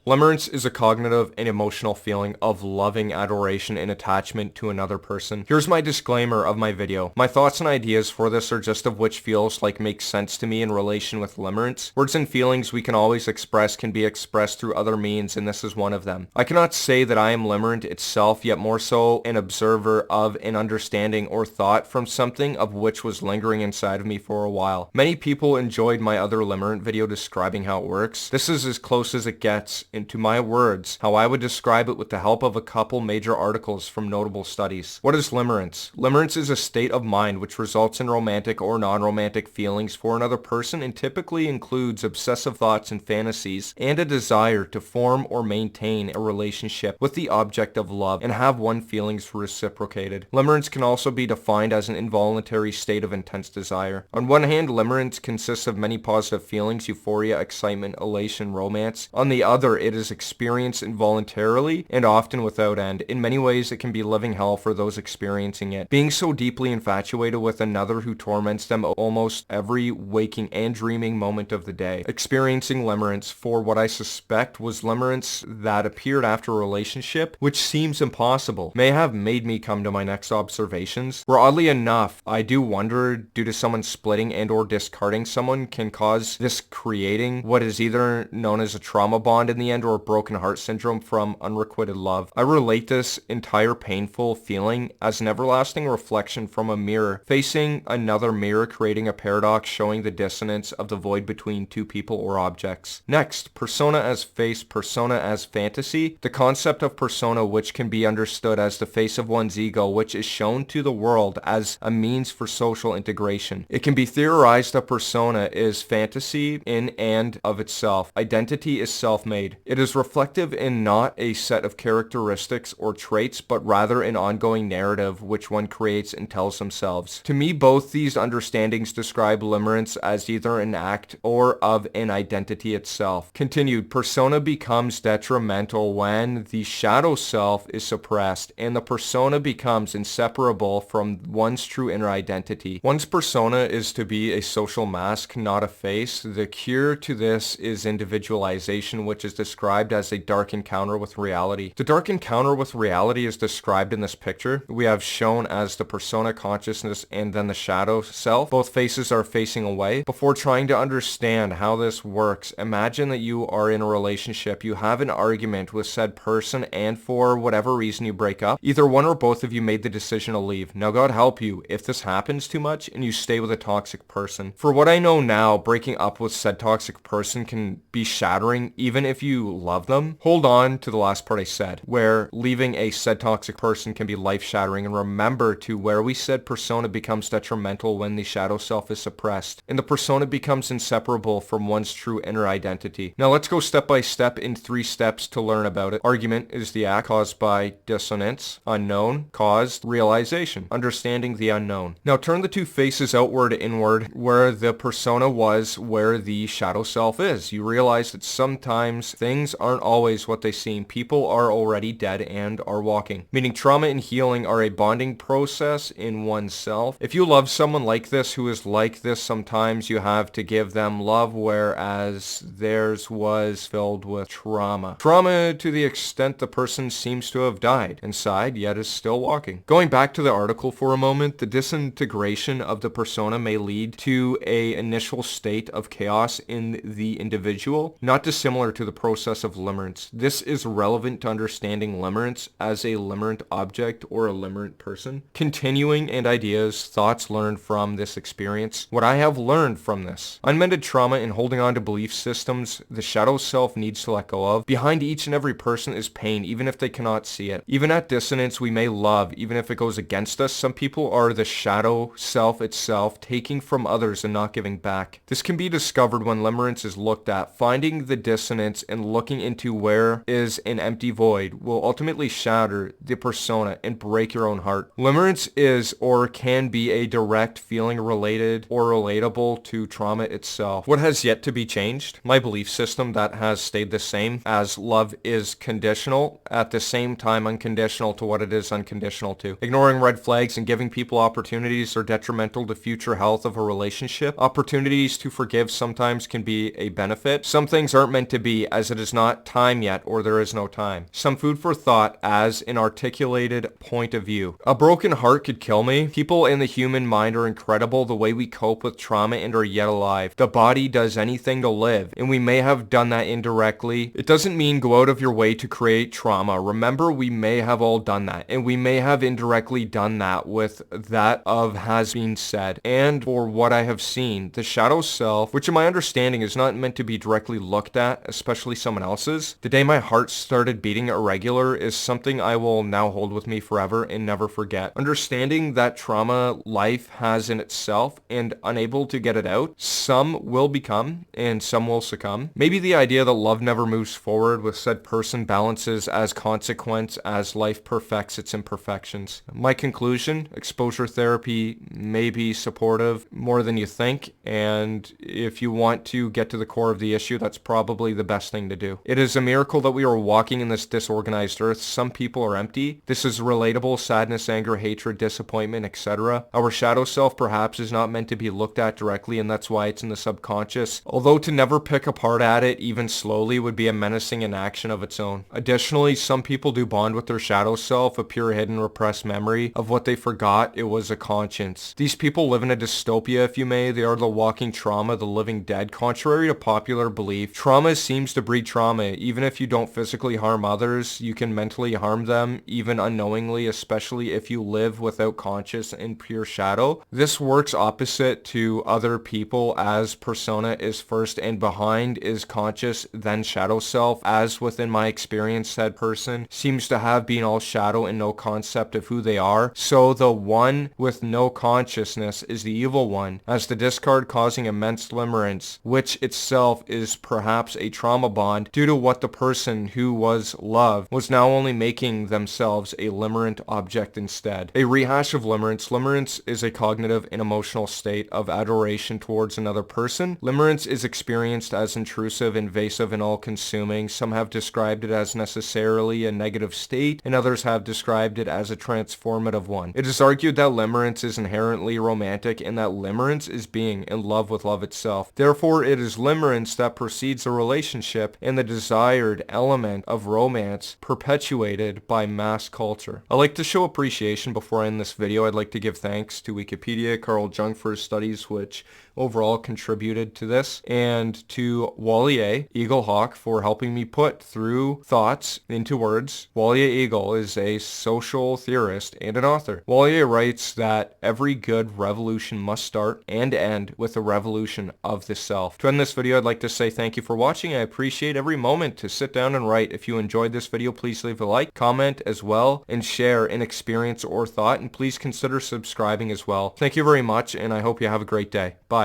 Limerence is a cognitive and emotional feeling of loving adoration and attachment to another person. Here's my disclaimer of my video. My thoughts and ideas for this are just of which feels like makes sense to me in relation with limerence. Words and feelings we can always express can be expressed through other means, and this is one of them. I cannot say that I am limerent itself, yet more so an observer of an understanding or thought from something of which was lingering inside of me for a while. Many people enjoyed my other limerent video describing how it works. This is as close as it gets into my words, how I would describe it with the help of a couple major articles from notable studies. What is limerence? Limerence is a state of mind which results in romantic or non-romantic feelings for another person and typically includes obsessive thoughts and fantasies and a desire to form or maintain a relationship with the object of love and have one's feelings reciprocated. Limerence can also be defined as an involuntary state of intense desire. On one hand, limerence consists of many positive feelings, euphoria, excitement, elation, romance. On the other, it is experienced involuntarily and often without end. In many ways, it can be living hell for those experiencing it. Being so deeply infatuated with another who torments them almost every waking and dreaming moment of the day. Experiencing limerence for what I suspect was limerence that appeared after a relationship, which seems impossible, may have made me come to my next observations, where oddly enough, I do wonder, due to someone splitting and or discarding someone can cause this creating what is either known as a trauma bond in the end or a broken heart syndrome from unrequited love. I relate this entire painful feeling as an everlasting reflection from a mirror, facing another mirror, creating a paradox showing the dissonance of the void between two people or objects. Next, persona as face, persona as fantasy. The concept of persona, which can be understood as the face of one's ego, which is shown to the world as a means for social integration. It can be theorized that persona is fantasy in and of itself. Identity is self-made. It is reflective in not a set of characteristics or traits, but rather an ongoing narrative which one creates and tells themselves. To me, both these understandings describe limerence as either an act or of an identity itself. Continued, persona becomes detrimental when the shadow self is suppressed and the persona becomes inseparable from one's true inner identity. One's persona is to be a social mask, not a face. The cure to this is individualization, which is described as a dark encounter with reality. The dark encounter with reality is described in this picture. We have shown as the persona consciousness and then the shadow self. Both faces are facing away. Before trying to understand how this works, imagine that you are in a relationship. You have an argument with said person and for whatever reason you break up. Either one or both of you made the decision to leave. Now God help you if this happens too much and you stay with a toxic person. For what I know now, breaking up with said toxic person can be shattering even if you love them. Hold on to the last part I said, where leaving a said toxic person can be life-shattering, and remember to where we said persona becomes detrimental when the shadow self is suppressed, and the persona becomes inseparable from one's true inner identity. Now let's go step by step in 3 steps to learn about it. Argument is the act caused by dissonance. Unknown caused realization. Understanding the unknown. Now turn the 2 faces outward inward where the persona was, where the shadow self is. You realize that sometimes things aren't always what they seem. People are already dead and are walking. Meaning trauma and healing are a bonding process in oneself. If you love someone like this who is like this, sometimes you have to give them love, whereas theirs was filled with trauma. Trauma to the extent the person seems to have died inside, yet is still walking. Going back to the article for a moment, the disintegration of the persona may lead to an initial state of chaos in the individual, not dissimilar to the process of limerence. This is relevant to understanding limerence as a limerent object or a limerent person. Continuing and ideas, thoughts learned from this experience. What I have learned from this. Unmended trauma and holding on to belief systems the shadow self needs to let go of. Behind each and every person is pain, even if they cannot see it. Even at dissonance, we may love, even if it goes against us. Some people are the shadow self itself, taking from others and not giving back. This can be discovered when limerence is looked at. Finding the dissonance and looking into where is an empty void will ultimately shatter the persona and break your own heart. Limerence is or can be a direct feeling related or relatable to trauma itself. What has yet to be changed? My belief system that has stayed the same, as love is conditional, at the same time unconditional to what it is unconditional to. Ignoring red flags and giving people opportunities are detrimental to future health of a relationship. Opportunities to forgive sometimes can be a benefit. Some things aren't meant to be, as it is not time yet, or there is no time. Some food for thought as an articulated point of view. A broken heart could kill me. People in the human mind are incredible, the way we cope with trauma and are yet alive. The body does anything to live, and we may have done that indirectly. It doesn't mean go out of your way to create trauma. Remember, we may have all done that, and we may have indirectly done that with that of has been said. And for what I have seen, the shadow self, which in my understanding is not meant to be directly looked at, especially someone else's, the day my heart started beating irregular is something I will now hold with me forever and never forget. Understanding that trauma life has in itself and unable to get it out, some will become and some will succumb. Maybe the idea that love never moves forward with said person balances as consequence as life perfects its imperfections. My conclusion, exposure therapy may be supportive more than you think, and if you want to get to the core of the issue, that's probably the best thing to do. It is a miracle that we are walking in this disorganized earth. Some people are empty. This is relatable: sadness, anger, hatred, disappointment, etc. Our shadow self perhaps is not meant to be looked at directly, and that's why it's in the subconscious, although to never pick apart at it even slowly would be a menacing inaction of its own. Additionally, some people do bond with their shadow self, a pure hidden repressed memory of what they forgot it was a conscience. These people live in a dystopia, if you may. They are the walking trauma, the living dead. Contrary to popular belief, trauma seems to breed trauma. Even if you don't physically harm others, you can mentally harm them, even unknowingly, especially if you live without conscious and pure shadow. This works opposite to other people, as persona is first and behind is conscious, then shadow self. As within my experience, said person seems to have been all shadow and no concept of who they are. So the one with no consciousness is the evil one, as the discard causing immense limerence, which itself is perhaps a trauma bond due to what the person who was loved was now only making themselves a limerent object instead. A rehash of limerence. Limerence is a cognitive and emotional state of adoration towards another person. Limerence is experienced as intrusive, invasive, and all-consuming. Some have described it as necessarily a negative state, and others have described it as a transformative one. It is argued that limerence is inherently romantic and that limerence is being in love with love itself. Therefore, it is limerence that precedes a relationship and the desired element of romance perpetuated by mass culture. I like to show appreciation before I end this video. I'd like to give thanks to Wikipedia, Carl Jung for his studies, which overall contributed to this, and to Wally Eagle Hawk for helping me put through thoughts into words. Wally Eagle is a social theorist and an author. Wally writes that every good revolution must start and end with a revolution of the self. To end this video, I'd like to say thank you for watching. I appreciate every moment to sit down and write. If you enjoyed this video, please leave a like, comment as well, and share an experience or thought, and please consider subscribing as well. Thank you very much, and I hope you have a great day. Bye.